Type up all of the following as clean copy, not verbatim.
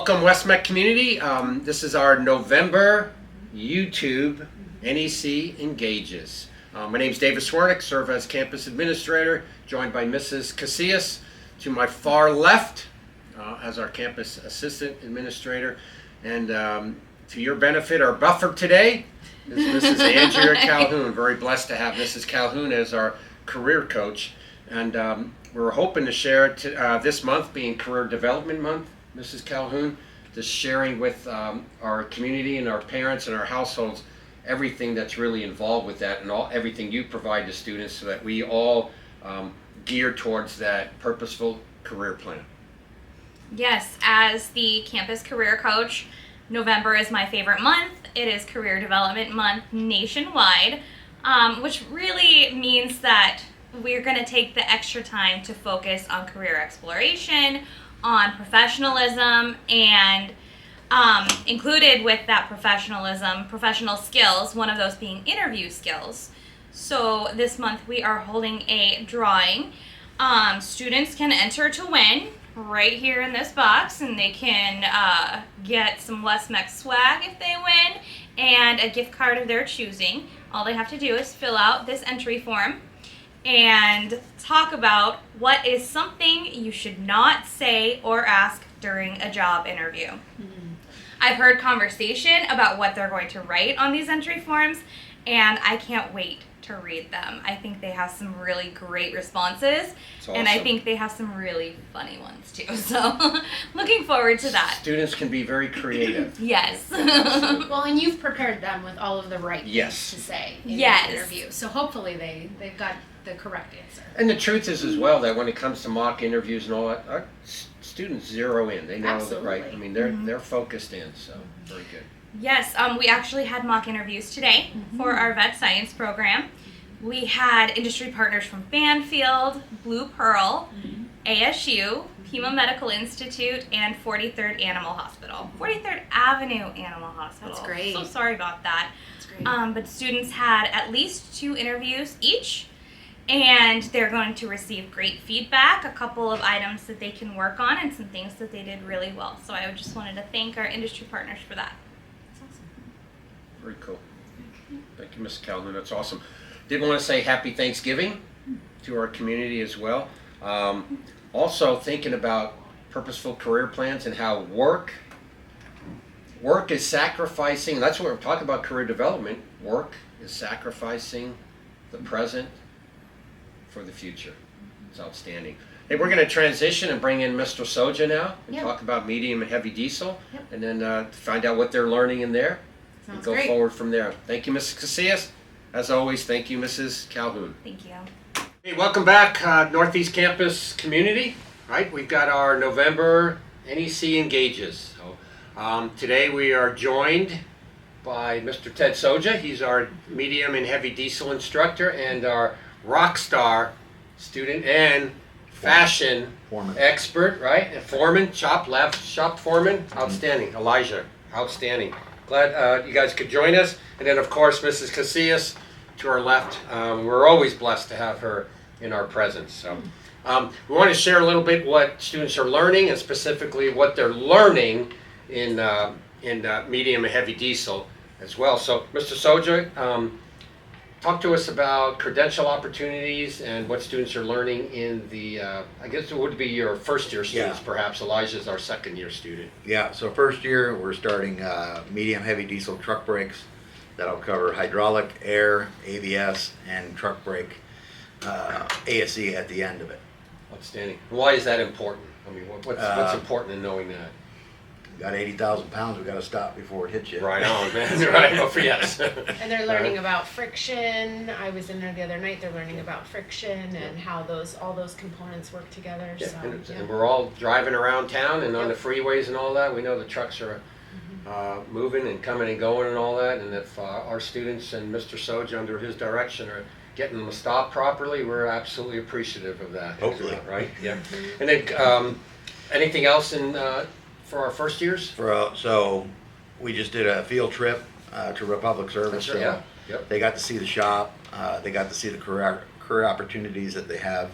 Welcome, West-MEC community. This is our November YouTube NEC Engages. My name is David Swernick, serve as campus administrator, joined by Mrs. Casillas to my far left as our campus assistant administrator. And to your benefit, our buffer today is Mrs. Andrea Calhoun. Very blessed to have Mrs. Calhoun as our career coach. And we're hoping to share this month being Career Development Month, Mrs. Calhoun, just sharing with our community and our parents and our households everything that's really involved with that and everything you provide to students so that we all gear towards that purposeful career plan. Yes, as the campus career coach, November is my favorite month. It is Career Development Month nationwide, which really means that we're going to take the extra time to focus on career exploration, on professionalism, and included with that professionalism, professional skills, one of those being interview skills. So this month we are holding a drawing. Students can enter to win right here in this box, and they can get some West-MEC swag if they win, and a gift card of their choosing. All they have to do is fill out this entry form and talk about what is something you should not say or ask during a job interview. Mm-hmm. I've heard conversation about what they're going to write on these entry forms, and I can't wait to read them. I think they have some really great responses, awesome. And I think they have some really funny ones too. So looking forward to that. Students can be very creative. Yes. Well, and you've prepared them with all of the right things to say in the interview. So hopefully they've got the correct answer. And the truth is as well that when it comes to mock interviews and all that, our students zero in. They know that, right? I mean, they're focused in, so very good. Yes, we actually had mock interviews today for our vet science program. We had industry partners from Banfield, Blue Pearl, ASU, Pima Medical Institute, and 43rd Animal Hospital. 43rd Avenue Animal Hospital. That's great. So sorry about that. That's great. But students had at least 2 interviews each, and they're going to receive great feedback, a couple of items that they can work on, and some things that they did really well. So I just wanted to thank our industry partners for that. Very cool. Thank you, Ms. Calhoun. That's awesome. Did want to say happy Thanksgiving to our community as well. Also thinking about purposeful career plans and how work is sacrificing. That's what we're talking about, career development. Work is sacrificing the present for the future. It's outstanding. Hey, we're going to transition and bring in Mr. Soja now and talk about medium and heavy diesel, and then find out what they're learning in there. Sounds go great. Forward from there. Thank you, Mrs. Casillas. As always, thank you, Mrs. Calhoun. Thank you. Hey, welcome back, Northeast Campus community. Right, we've got our November NEC Engages. So, today we are joined by Mr. Ted Soja. He's our medium and heavy diesel instructor and our rock star student and fashion expert, right? And foreman, shop foreman, outstanding. Elijah, outstanding. Glad you guys could join us. And then, of course, Mrs. Casillas to our left. We're always blessed to have her in our presence. So we want to share a little bit what students are learning and specifically what they're learning in medium and heavy diesel as well. So, Mr. Soja, talk to us about credential opportunities and what students are learning in the, I guess it would be your first year students, perhaps. Elijah's our second year student. Yeah, so first year we're starting medium heavy diesel truck brakes. That'll cover hydraulic, air, ABS, and truck brake ASE at the end of it. Outstanding. Why is that important? I mean, what's important in knowing that? Got 80,000 pounds, we got to stop before it hits you. Right on, man. Right. Oh, yes. And they're learning about friction. I was in there the other night. They're learning about friction and how all those components work together. Yeah, So, and we're all driving around town and on the freeways and all that. We know the trucks are moving and coming and going and all that. And if our students and Mr. Soja under his direction are getting them stopped properly, we're absolutely appreciative of that. Hopefully. Right? Yeah. And then anything else for our first years? So we just did a field trip to Republic Service. Sure, so they got to see the shop. They got to see the career opportunities that they have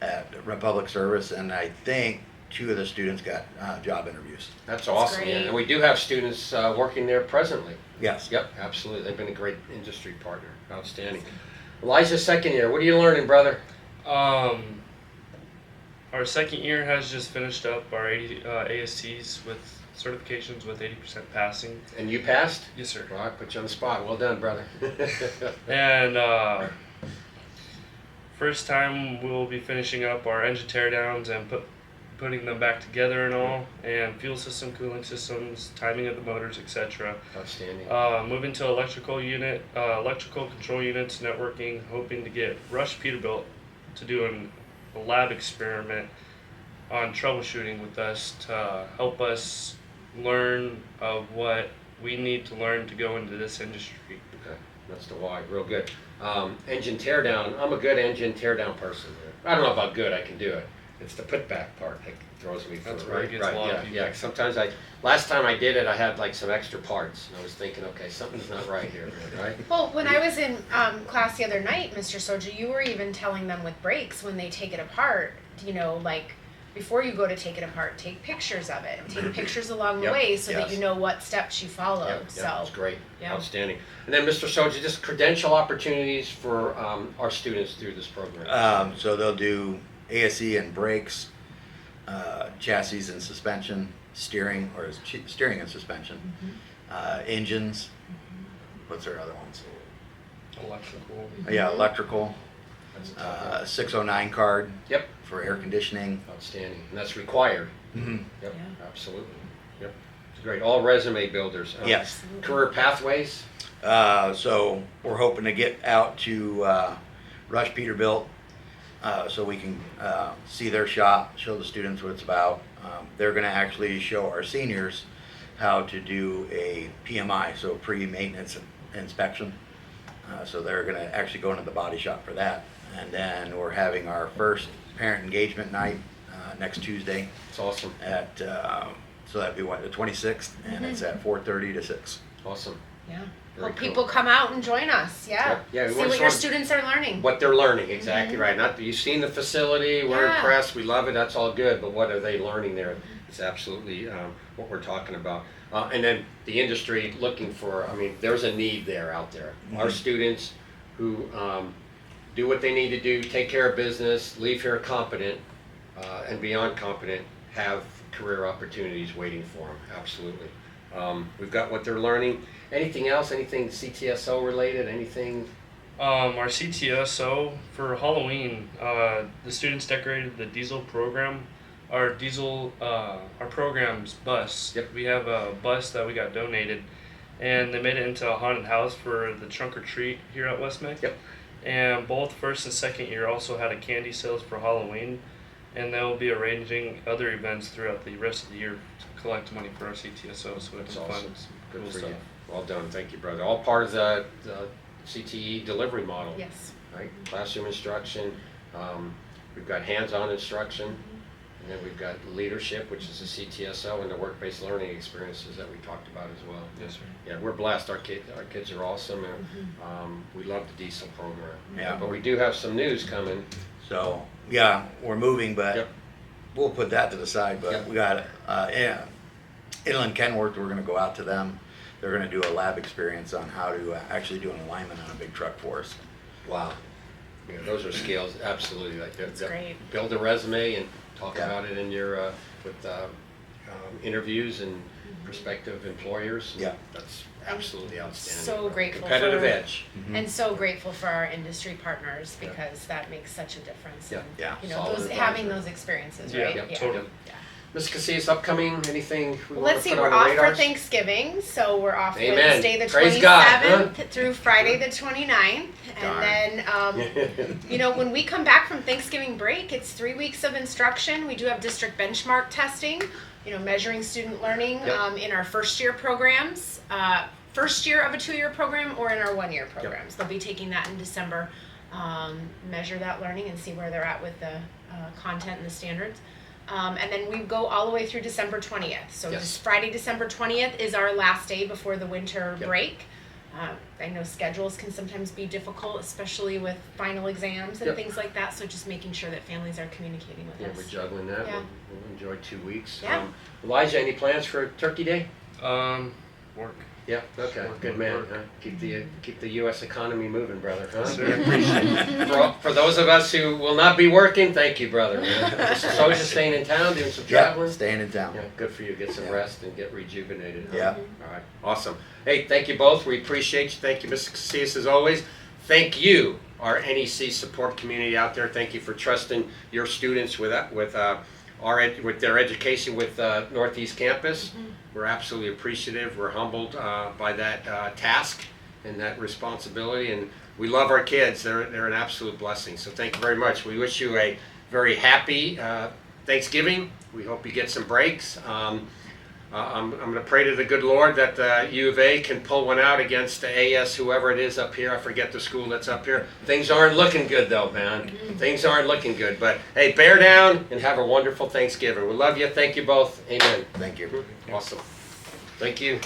at Republic Service. And I think 2 of the students got job interviews. That's awesome. Yeah. great. And we do have students working there presently. Yes. Yep, absolutely. They've been a great industry partner. Outstanding. Elijah, second year. What are you learning, brother? Our second year has just finished up our ASCs with certifications with 80% passing. And you passed? Yes, sir. Well, I put you on the spot. Well done, brother. And first time we'll be finishing up our engine teardowns and putting them back together and all, and fuel system, cooling systems, timing of the motors, etc. Outstanding. Moving to electrical control units, networking, hoping to get Rush Peterbilt to do a lab experiment on troubleshooting with us to help us learn of what we need to learn to go into this industry. Okay, that's the why. Real good. Engine teardown. I'm a good engine teardown person. I don't know about good. I can do it. It's the putback part that throws me. That's for, where it right, gets right, a lot yeah, of people. yeah. Sometimes last time I did it, I had like some extra parts, and I was thinking, okay, something's not right here, right? Well, when I was in class the other night, Mr. Soja, you were even telling them with brakes when they take it apart, like before you go to take it apart, take pictures of it. Take pictures along the Yep. way so that Yes. you know what steps you followed. Yep, So that's great. yeah. Outstanding. And then, Mr. Soja, just credential opportunities for our students through this program. So they'll do ASE and brakes, chassis and suspension, steering and suspension, engines. What's their other ones? Electrical. Yeah, electrical. That's a tough one. 609 card Yep. for air conditioning. Outstanding. And that's required. Mm-hmm. Yep. Yeah. Absolutely. Yep. It's great. All resume builders. Yes. Career pathways. So we're hoping to get out to Rush Peterbilt so we can see their shop, show the students what it's about. They're going to actually show our seniors how to do a PMI, so pre-maintenance inspection. So they're going to actually go into the body shop for that. And then we're having our first parent engagement night next Tuesday It's awesome. at, so that'd be the 26th, and it's at 4:30 to 6. Awesome. Yeah. Very Hope cool. people come out and join us. Yeah. Yep. Yeah, we See want what your someone- students are learning. What they're learning, exactly right. Not you've seen the facility, we're Yeah. impressed, we love it, that's all good. But what are they learning there? It's absolutely what we're talking about. And then the industry looking for. I mean, there's a need there out there. Our students who do what they need to do, take care of business, leave here competent, and beyond competent, have career opportunities waiting for them. Absolutely. We've got what they're learning. Anything else? Anything CTSO related? Anything? Our CTSO for Halloween, the students decorated the diesel program. Our program's bus. Yep. We have a bus that we got donated, and they made it into a haunted house for the trunk or treat here at West-MEC. Yep. And both first and second year also had a candy sales for Halloween, and they'll be arranging other events throughout the rest of the year to collect money for our CTSO. So That's it's awesome. fun. It's Good cool for stuff. you. Well done. Thank you, brother. All part of the CTE delivery model. Yes. Right? Classroom instruction. We've got hands-on instruction. And then we've got leadership, which is the CTSO, and the work-based learning experiences that we talked about as well. Yes, sir. Yeah, we're blessed. Our kids are awesome, and we love the diesel program. Yeah. But we do have some news coming. So, yeah, we're moving, but Yep. we'll put that to the side. But Yep. we got Inland Kenworth, we're going to go out to them. They're going to do a lab experience on how to actually do an alignment on a big truck for us. Wow. Yeah, those are skills, absolutely. Like That's great. Build a resume and talk Yeah. about it in your with interviews and prospective employers. Yeah. That's absolutely outstanding. So grateful Competitive for- edge. And so grateful for our industry partners Yeah. because that makes such a difference. Yeah. And, Yeah. You know, Solid those advisor. having those experiences, Yeah, right? yep, totally. Yeah. Ms. Casillas, upcoming anything we want Let's to see, put we're on the off radars? for Thanksgiving, so we're off Amen. Wednesday the Praise God, 27th through Friday the 29th. Darn. And then, you know, when we come back from Thanksgiving break, it's 3 weeks of instruction. We do have district benchmark testing, you know, measuring student learning Yep. in our first year programs, first year of a 2-year program or in our 1-year programs. They'll be taking that in December, measure that learning and see where they're at with the content and the standards. And then we go all the way through December 20th. So Yes. just Friday, December 20th is our last day before the winter Yep. break. I know schedules can sometimes be difficult, especially with final exams and Yep. things like that. So just making sure that families are communicating with Yeah, us. we're juggling that. Yeah. We'll enjoy 2 weeks. Yeah. Elijah, any plans for Turkey Day? Work. Yeah. Okay. Work, Good work, man. work. Huh? Keep the U.S. economy moving, brother. Huh? Sir. We appreciate it. For those of us who will not be working, thank you, brother. Man. So just staying in town, doing some Yeah, traveling. staying in town. Yeah, good for you. Get some Yeah. rest and get rejuvenated. Huh? Yeah. All right. Awesome. Hey, thank you both. We appreciate you. Thank you, Mr. Casillas, as always. Thank you, our NEC support community out there. Thank you for trusting your students with their education with Northeast Campus. We're absolutely appreciative. We're humbled by that task and that responsibility, and we love our kids. They're an absolute blessing. So thank you very much. We wish you a very happy Thanksgiving. We hope you get some breaks. I'm going to pray to the good Lord that U of A can pull one out against the AS, whoever it is up here. I forget the school that's up here. Things aren't looking good, though, man. Things aren't looking good. But, hey, bear down and have a wonderful Thanksgiving. We love you. Thank you both. Amen. Thank you. Awesome. Thank you.